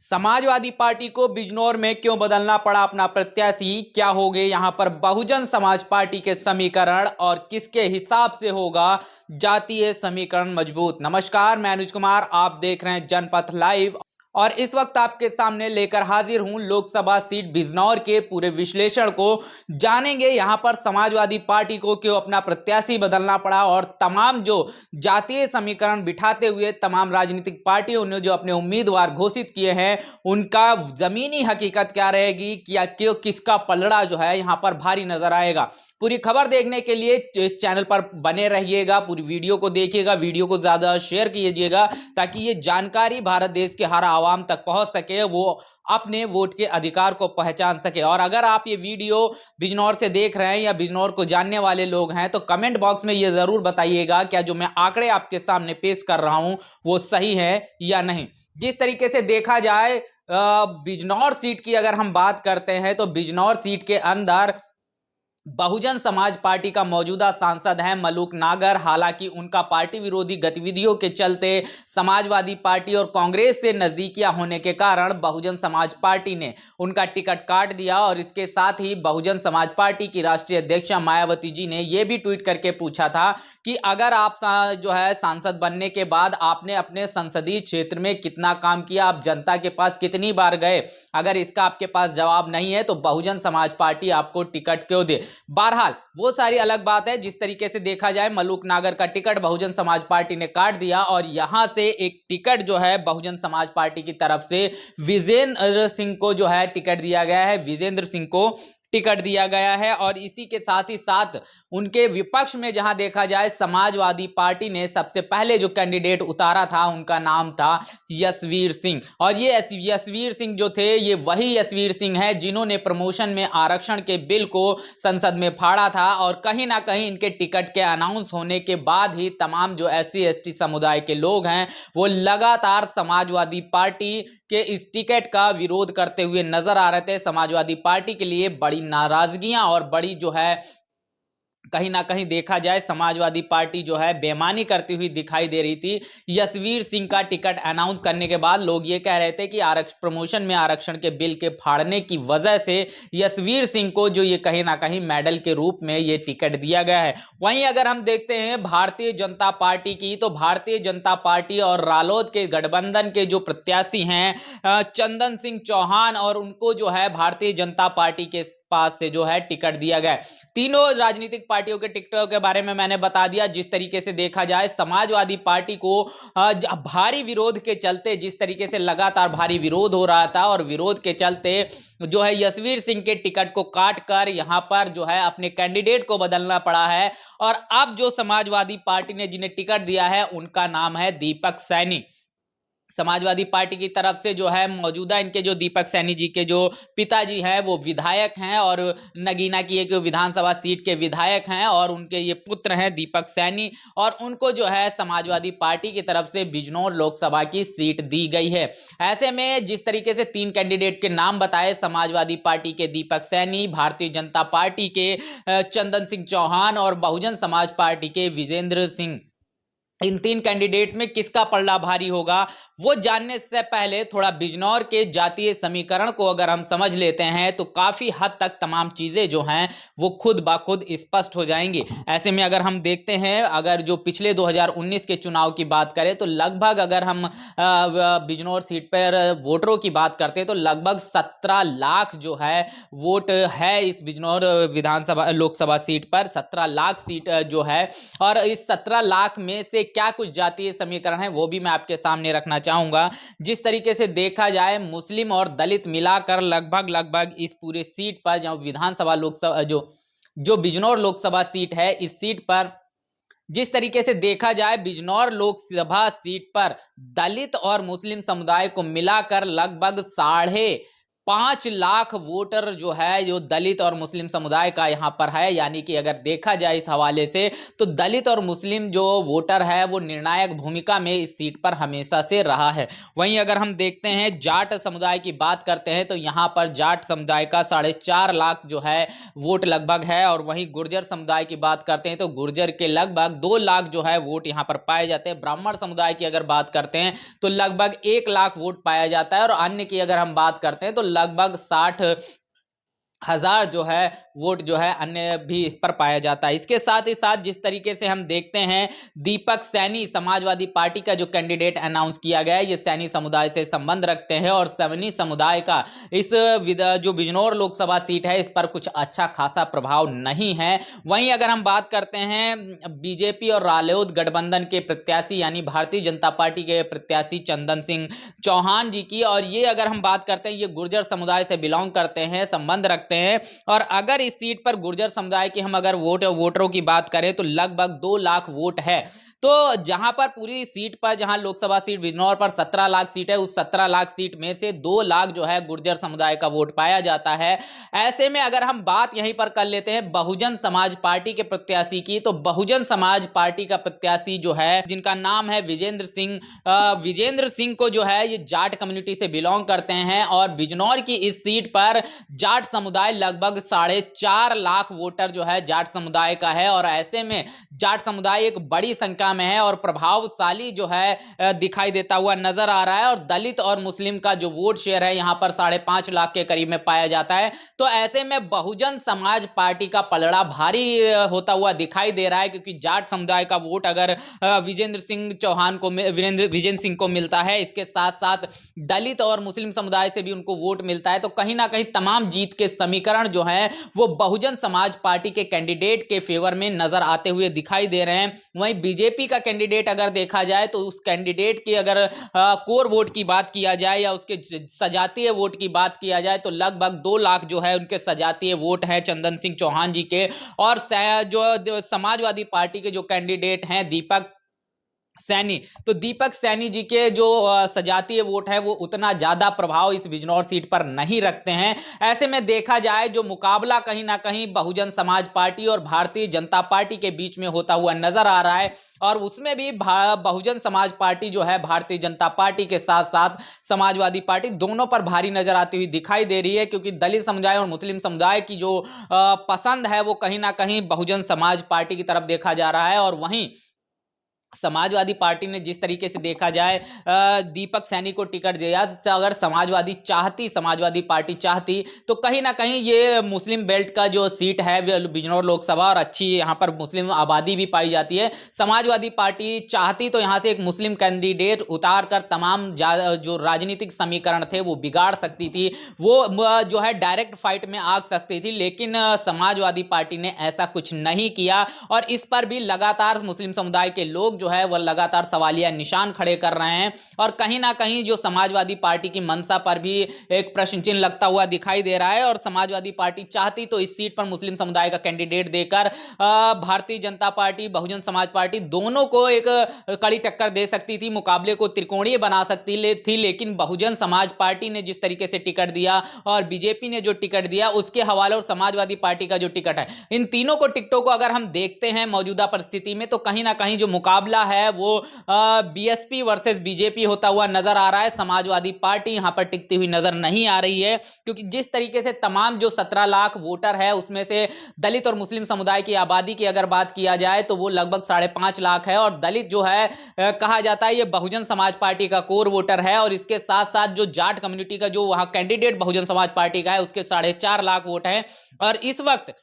Samajwadi party को बिजनौर में क्यों बदलना पड़ा अपना प्रत्याशी? क्या हो गए यहां पर बहुजन समाज पार्टी के समीकरण और किसके हिसाब से होगा जातीय समीकरण मजबूत? नमस्कार, मैं अनुज कुमार, आप देख रहे हैं जनपथ लाइव और इस वक्त आपके सामने लेकर हाजिर हूं लोकसभा सीट बिजनौर के पूरे विश्लेषण को। जानेंगे यहां पर समाजवादी पार्टी को क्यों अपना प्रत्याशी बदलना पड़ा और तमाम जो जातीय समीकरण बिठाते हुए तमाम राजनीतिक पार्टियों ने जो अपने उम्मीदवार घोषित किए हैं उनका जमीनी हकीकत क्या रहेगी, क्या क्यों किसका पलड़ा जो है यहां पर भारी नजर आएगा। पूरी खबर देखने के लिए इस चैनल पर बने रहिएगा, पूरी वीडियो को देखिएगा, वीडियो को ज्यादा शेयर कीजिएगा ताकि ये जानकारी भारत देश के हर आवाम तक पहुंच सके, वो अपने वोट के अधिकार को पहचान सके। और अगर आप ये वीडियो बिजनौर से देख रहे हैं या बिजनौर को जानने वाले लोग हैं तो कमेंट बॉक्स में ये जरूर बताइएगा क्या जो मैं आंकड़े आपके सामने पेश कर रहा हूं वो सही है या नहीं। जिस तरीके से देखा जाए बिजनौर सीट की अगर हम बात करते हैं तो बिजनौर सीट के अंदर बहुजन समाज पार्टी का मौजूदा सांसद है मलूक नागर। हालांकि उनका पार्टी विरोधी गतिविधियों के चलते समाजवादी पार्टी और कांग्रेस से नजदीकियां होने के कारण बहुजन समाज पार्टी ने उनका टिकट काट दिया। और इसके साथ ही बहुजन समाज पार्टी की राष्ट्रीय अध्यक्षा मायावती जी ने यह भी ट्वीट करके पूछा था कि अगर आप जो है सांसद बनने के बाद आपने अपने संसदीय क्षेत्र में कितना काम किया, आप जनता के पास कितनी बार गए, अगर इसका आपके पास जवाब नहीं है तो बहुजन समाज पार्टी आपको टिकट क्यों दे। बहरहाल वो सारी अलग बात है। जिस तरीके से देखा जाए मलूक नागर का टिकट बहुजन समाज पार्टी ने काट दिया और यहां से एक टिकट जो है बहुजन समाज पार्टी की तरफ से विजेंद्र सिंह को जो है टिकट दिया गया है, विजेंद्र सिंह को टिकट दिया गया है। और इसी के साथ ही साथ उनके विपक्ष में जहां देखा जाए समाजवादी पार्टी ने सबसे पहले जो कैंडिडेट उतारा था उनका नाम था यशवीर सिंह। और ये यशवीर सिंह जो थे ये वही यशवीर सिंह है जिन्होंने प्रमोशन में आरक्षण के बिल को संसद में फाड़ा था। और कहीं ना कहीं इनके टिकट के अनाउंस होने के बाद ही तमाम जो SC ST समुदाय के लोग हैं वो लगातार समाजवादी पार्टी के इस टिकट का विरोध करते हुए नजर आ रहे थे। समाजवादी पार्टी के लिए बड़ी नाराजगियां और बड़ी जो है कहीं ना कहीं देखा जाए समाजवादी पार्टी जो है बेईमानी करती हुई दिखाई दे रही थी। यशवीर सिंह का टिकट अनाउंस करने के बाद लोग ये कह रहे थे कि प्रमोशन में आरक्षण के बिल के फाड़ने की वजह से यशवीर सिंह को जो ये कहीं ना कहीं मेडल के रूप में ये टिकट दिया गया है। वहीं अगर हम देखते हैं भारतीय जनता पार्टी की तो भारतीय जनता पार्टी और रालोद के गठबंधन के जो प्रत्याशी हैं चंदन सिंह चौहान, और उनको जो है भारतीय जनता पार्टी के पास से जो है टिकट दिया गया। तीनों राजनीतिक पार्टियों के टिकटों के बारे में मैंने बता दिया। जिस तरीके से देखा जाए समाजवादी पार्टी को भारी विरोध के चलते, जिस तरीके से लगातार भारी विरोध हो रहा था और विरोध के चलते जो है यशवीर सिंह के टिकट को काट कर यहां पर जो है अपने कैंडिडेट को बदलना पड़ा है। और अब जो समाजवादी पार्टी ने जिन्हें टिकट दिया है उनका नाम है दीपक सैनी। समाजवादी पार्टी की तरफ से जो है मौजूदा इनके जो दीपक सैनी जी के जो पिताजी हैं वो विधायक हैं और नगीना की एक विधानसभा सीट के विधायक हैं और उनके ये पुत्र हैं दीपक सैनी, और उनको जो है समाजवादी पार्टी की तरफ से बिजनौर लोकसभा की सीट दी गई है। ऐसे में जिस तरीके से 3 कैंडिडेट के नाम बताए, समाजवादी पार्टी के दीपक सैनी, भारतीय जनता पार्टी के चंदन सिंह चौहान और बहुजन समाज पार्टी के विजेंद्र सिंह, इन 3 कैंडिडेट में किसका पलड़ा भारी होगा वो जानने से पहले थोड़ा बिजनौर के जातीय समीकरण को अगर हम समझ लेते हैं तो काफी हद तक तमाम चीजें जो हैं वो खुद ब खुद स्पष्ट हो जाएंगी। ऐसे में अगर हम देखते हैं, अगर जो पिछले 2019 के चुनाव की बात करें तो लगभग अगर हम बिजनौर सीट पर वोटरों की बात करते हैं तो लगभग 17 लाख जो है वोट है इस बिजनौर विधानसभा लोकसभा सीट पर। 17 लाख सीट जो है, और इस 17 लाख में से क्या कुछ जातीय समीकरण है वो भी मैं आपके सामने रखना चाहूंगा। जिस तरीके से देखा जाए मुस्लिम और दलित मिलाकर लगभग इस पूरे सीट पर जो विधानसभा लोकसभा जो बिजनौर लोकसभा सीट है, इस सीट पर जिस तरीके से देखा जाए बिजनौर लोकसभा सीट पर दलित और मुस्लिम समुदाय को मिलाकर लगभग 5 लाख वोटर जो है जो दलित और मुस्लिम समुदाय का यहां पर है। यानी कि अगर देखा जाए इस हवाले से तो दलित और मुस्लिम जो वोटर है वो निर्णायक भूमिका में इस सीट पर हमेशा से रहा है। वहीं अगर हम देखते हैं जाट समुदाय की बात करते हैं तो यहां पर जाट समुदाय का 4.5 लाख जो है वोट लगभग है। और वहीं गुर्जर समुदाय की बात करते हैं तो गुर्जर के लगभग 2 लाख जो है वोट यहां पर पाए जाते हैं। ब्राह्मण समुदाय की अगर बात करते हैं तो लगभग 1 लाख वोट पाया जाता है। और अन्य की अगर हम बात करते हैं तो लगभग 60,000 जो है वोट जो है अन्य भी इस पर पाया जाता है। इसके साथ ही साथ जिस तरीके से हम देखते हैं दीपक सैनी समाजवादी पार्टी का जो कैंडिडेट अनाउंस किया गया है, ये सैनी समुदाय से संबंध रखते हैं और सैनी समुदाय का इस जो बिजनौर लोकसभा सीट है इस पर कुछ अच्छा खासा प्रभाव नहीं है। वहीं अगर हम बात करते हैं बीजेपी और रालोद गठबंधन के प्रत्याशी यानी भारतीय जनता पार्टी के प्रत्याशी चंदन सिंह चौहान जी की, और ये अगर हम बात करते हैं ये गुर्जर समुदाय से बिलोंग करते हैं, संबंध रखते हैं। और अगर इस सीट पर गुर्जर समुदाय की हम अगर वोटरों की बात करें तो लगभग 2 लाख वोट है। तो जहां पर पूरी सीट पर, जहां लोकसभा सीट बिजनौर पर 17 लाख सीट है, उस 17 लाख सीट में से 2 लाख जो है गुर्जर समुदाय का वोट पाया जाता है। ऐसे में अगर हम बात यहीं पर कर लेते हैं बहुजन समाज पार्टी के प्रत्याशी की, तो बहुजन समाज पार्टी का प्रत्याशी जो है जिनका नाम है विजेंद्र सिंह को जो है ये जाट कम्युनिटी से बिलोंग करते हैं। और बिजनौर की इस सीट पर जाट समुदाय लगभग 4.5 लाख वोटर जो है जाट समुदाय का है। और ऐसे में जाट समुदाय एक बड़ी संख्या में है और प्रभावशाली जो है दिखाई देता हुआ नजर आ रहा है। और दलित और मुस्लिम का जो वोट शेयर है यहां पर 5.5 लाख के करीब में पाया जाता है। तो ऐसे में बहुजन समाज पार्टी का पलड़ा भारी होता हुआ दिखाई दे रहा है, क्योंकि जाट समुदाय का वोट अगर विजेंद्र सिंह को मिलता है, इसके साथ साथ दलित और मुस्लिम समुदाय से भी उनको वोट मिलता है, तो कहीं ना कहीं तमाम जीत के समीकरण जो है वो बहुजन समाज पार्टी के कैंडिडेट के फेवर में नजर आते हुए दिखाई दे रहे हैं। वहीं बीजेपी का कैंडिडेट अगर देखा जाए तो उस कैंडिडेट की अगर कोर वोट की बात किया जाए या उसके सजातीय वोट की बात किया जाए तो लगभग 2 लाख जो है उनके सजातीय वोट हैं चंदन सिंह चौहान जी के। और जो समाजवादी पार्टी के जो कैंडिडेट हैं दीपक सैनी जी के जो सजातीय वोट है वो उतना ज्यादा प्रभाव इस बिजनौर सीट पर नहीं रखते हैं। ऐसे में देखा जाए जो मुकाबला कहीं ना कहीं बहुजन समाज पार्टी और भारतीय जनता पार्टी के बीच में होता हुआ नजर आ रहा है। और उसमें भी बहुजन समाज पार्टी जो है भारतीय जनता पार्टी के साथ साथ समाजवादी पार्टी दोनों पर भारी नजर आती हुई दिखाई दे रही है, क्योंकि दलित समुदाय और मुस्लिम समुदाय की जो पसंद है वो कहीं ना कहीं बहुजन समाज पार्टी की तरफ देखा जा रहा है। और वहीं समाजवादी पार्टी ने जिस तरीके से देखा जाए दीपक सैनी को टिकट दिया, तो अगर समाजवादी पार्टी चाहती तो कहीं ना कहीं ये मुस्लिम बेल्ट का जो सीट है बिजनौर लोकसभा, और अच्छी यहाँ पर मुस्लिम आबादी भी पाई जाती है, समाजवादी पार्टी चाहती तो यहाँ से एक मुस्लिम कैंडिडेट उतार कर तमाम जो राजनीतिक समीकरण थे वो बिगाड़ सकती थी, वो जो है डायरेक्ट फाइट में आ सकती थी। लेकिन समाजवादी पार्टी ने ऐसा कुछ नहीं किया और इस पर भी लगातार मुस्लिम समुदाय के लोग जो है वह लगातार सवालिया निशान खड़े कर रहे हैं। और कहीं ना कहीं जो समाजवादी पार्टी की मंशा पर भी एक प्रश्न चिन्ह लगता हुआ दिखाई दे रहा है। और समाजवादी पार्टी चाहती तो इस सीट पर मुस्लिम समुदाय का कैंडिडेट देकर भारतीय जनता पार्टी बहुजन समाज पार्टी दोनों को एक कड़ी टक्कर दे सकती थी, मुकाबले को त्रिकोणीय बना सकती थी। लेकिन बहुजन समाज पार्टी ने जिस तरीके से टिकट दिया और बीजेपी ने जो टिकट दिया उसके हवाले और समाजवादी पार्टी का जो टिकट है, इन तीनों को टिकटों को अगर हम देखते हैं मौजूदा परिस्थिति में तो कहीं ना कहीं जो मुकाबला है वो बीएसपी वर्सेस बीजेपी होता हुआ नजर आ रहा है। समाजवादी पार्टी यहां पर टिकती हुई नजर नहीं आ रही है, क्योंकि जिस तरीके से तमाम जो 17 लाख वोटर है उसमें से दलित और मुस्लिम समुदाय की आबादी की अगर बात किया जाए तो वो लगभग 5.5 लाख है। और दलित जो है कहा जाता है ये बहुजन समाज पार्टी का कोर वोटर है। और इसके साथ साथ जो जाट कम्युनिटी का जो वहां कैंडिडेट बहुजन समाज पार्टी का है उसके 4.5 लाख वोट है। और इस वक्त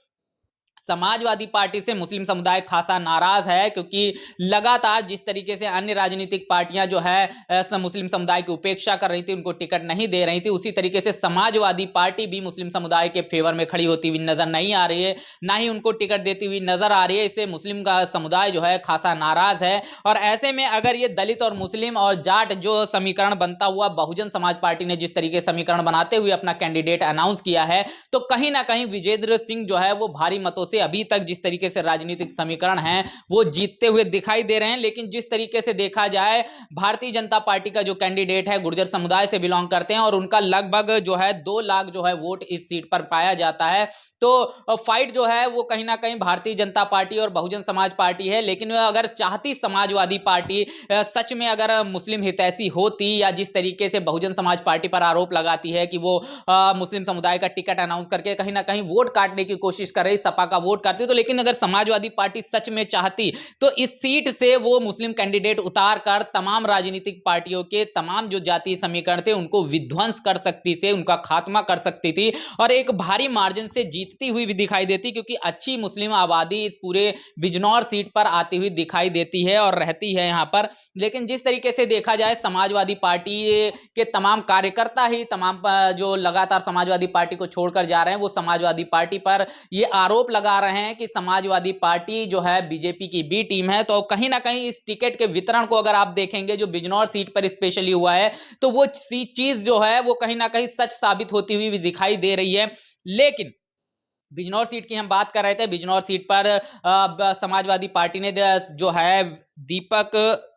समाजवादी पार्टी से मुस्लिम समुदाय खासा नाराज है, क्योंकि लगातार जिस तरीके से अन्य राजनीतिक पार्टियां जो है मुस्लिम समुदाय की उपेक्षा कर रही थी, उनको टिकट नहीं दे रही थी, उसी तरीके से समाजवादी पार्टी भी मुस्लिम समुदाय के फेवर में खड़ी होती हुई नजर नहीं आ रही है, ना ही उनको टिकट देती हुई नजर आ रही है। इससे मुस्लिम का समुदाय जो है खासा नाराज है। और ऐसे में अगर ये दलित और मुस्लिम और जाट जो समीकरण बनता हुआ बहुजन समाज पार्टी ने जिस तरीके समीकरण बनाते हुए अपना कैंडिडेट अनाउंस किया है, तो कहीं ना कहीं विजेंद्र सिंह जो है वो भारी मतों मतों से अभी तक जिस तरीके से राजनीतिक समीकरण हैं वो जीतते हुए दिखाई दे रहे हैं। लेकिन जिस तरीके से देखा जाए, भारतीय जनता पार्टी का जो कैंडिडेट है गुर्जर समुदाय से बिलोंग करते हैं और उनका लगभग जो है 2 लाख जो है वोट इस सीट पर पाया जाता है। तो फाइट जो है वो कहीं ना कहीं भारतीय जनता पार्टी और बहुजन समाज पार्टी है। लेकिन अगर चाहती समाजवादी पार्टी सच में अगर मुस्लिम हितैषी होती, या जिस तरीके से बहुजन समाज पार्टी पर आरोप लगाती है कि वो मुस्लिम समुदाय का टिकट अनाउंस करके कहीं ना कहीं वोट काटने की कोशिश कर रही, सपा का वोट काटती, तो लेकिन अगर समाजवादी पार्टी सच में चाहती तो इस सीट से वो मुस्लिम कैंडिडेट उतार कर तमाम राजनीतिक पार्टियों के तमाम जो जातीय समीकरण थे उनको विध्वंस कर सकती थी, उनका खात्मा कर सकती थी और एक भारी मार्जिन से जीतती हुई भी दिखाई देती, क्योंकि अच्छी मुस्लिम आबादी इस पूरे बिजनौर सीट पर आती हुई दिखाई देती है और रहती है यहां पर। लेकिन जिस तरीके से देखा जाए, समाजवादी पार्टी के तमाम कार्यकर्ता ही तमाम जो लगातार समाजवादी पार्टी को छोड़कर जा रहे हैं, वो समाजवादी पार्टी पर ये आरोप लगा रहे हैं कि समाजवादी पार्टी जो है बीजेपी की बी टीम है। तो कहीं ना कहीं इस टिकट के वितरण को अगर आप देखेंगे जो बिजनौर सीट पर स्पेशली हुआ है, तो वो चीज जो है वो कहीं ना कहीं सच साबित होती हुई भी दिखाई दे रही है। लेकिन बिजनौर सीट की हम बात कर रहे थे, बिजनौर सीट पर समाजवादी पार्टी ने जो है दीपक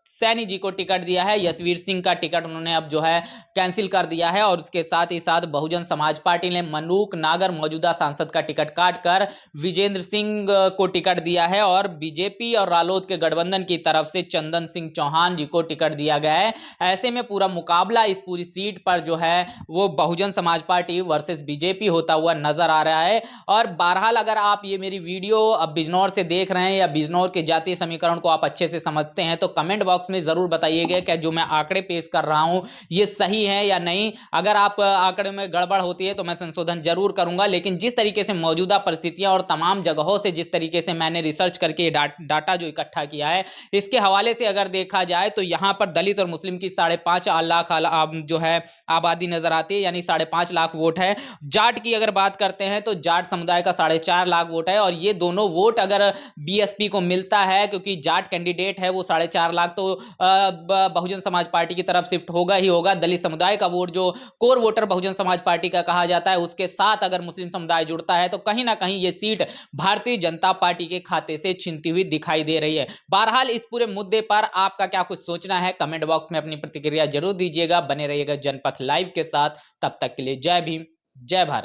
सैनी जी को टिकट दिया है। यशवीर सिंह का टिकट उन्होंने अब जो है कैंसिल कर दिया है और उसके साथ ही साथ बहुजन समाज पार्टी ने मनुक नागर मौजूदा सांसद का टिकट काटकर विजेंद्र सिंह को टिकट दिया है और बीजेपी और रालोद के गठबंधन की तरफ से चंदन सिंह चौहान जी को टिकट दिया गया है। ऐसे में पूरा मुकाबला इस पूरी सीट पर जो है वो Bahujan Samaj party versus BJP होता हुआ नजर आ रहा है। और बहरहाल अगर आप ये मेरी वीडियो अब बिजनौर से देख रहे हैं या बिजनौर के जातीय समीकरण को आप अच्छे से समझते हैं, तो कमेंट बॉक्स में जरूर बताइएगा कि जो मैं आंकड़े पेश कर रहा हूं ये सही है या नहीं। अगर आप आंकड़े में गड़बड़ होती है तो मैं संशोधन जरूर करूंगा। लेकिन जिस तरीके से मौजूदा परिस्थितियां और तमाम जगहों से जिस तरीके से मैंने रिसर्च करके डाटा जो इकट्ठा किया है, इसके हवाले से अगर देखा जाए तो यहां पर दलित और मुस्लिम की 5.5 लाख जो है आबादी नजर आती है, यानी 5.5 लाख वोट है। जाट की अगर बात करते हैं तो जाट समुदाय का 4.5 लाख वोट है और ये दोनों वोट अगर बीएसपी को मिलता है, क्योंकि जाट कैंडिडेट है वो 4.5 लाख, तो बहुजन समाज पार्टी की तरफ शिफ्ट होगा ही होगा। दलित समुदाय का वोट जो core voter Bahujan Samaj party का कहा जाता है, उसके साथ अगर मुस्लिम समुदाय जुड़ता है तो कहीं ना कहीं ये सीट भारतीय जनता पार्टी के खाते से छिनती हुई दिखाई दे रही है। बहरहाल इस पूरे मुद्दे पर आपका क्या कुछ सोचना है, कमेंट बॉक्स में अपनी प्रतिक्रिया जरूर दीजिएगा। बने रहिएगा जनपथ लाइव के साथ। तब तक के लिए जय भीम, जय भारत।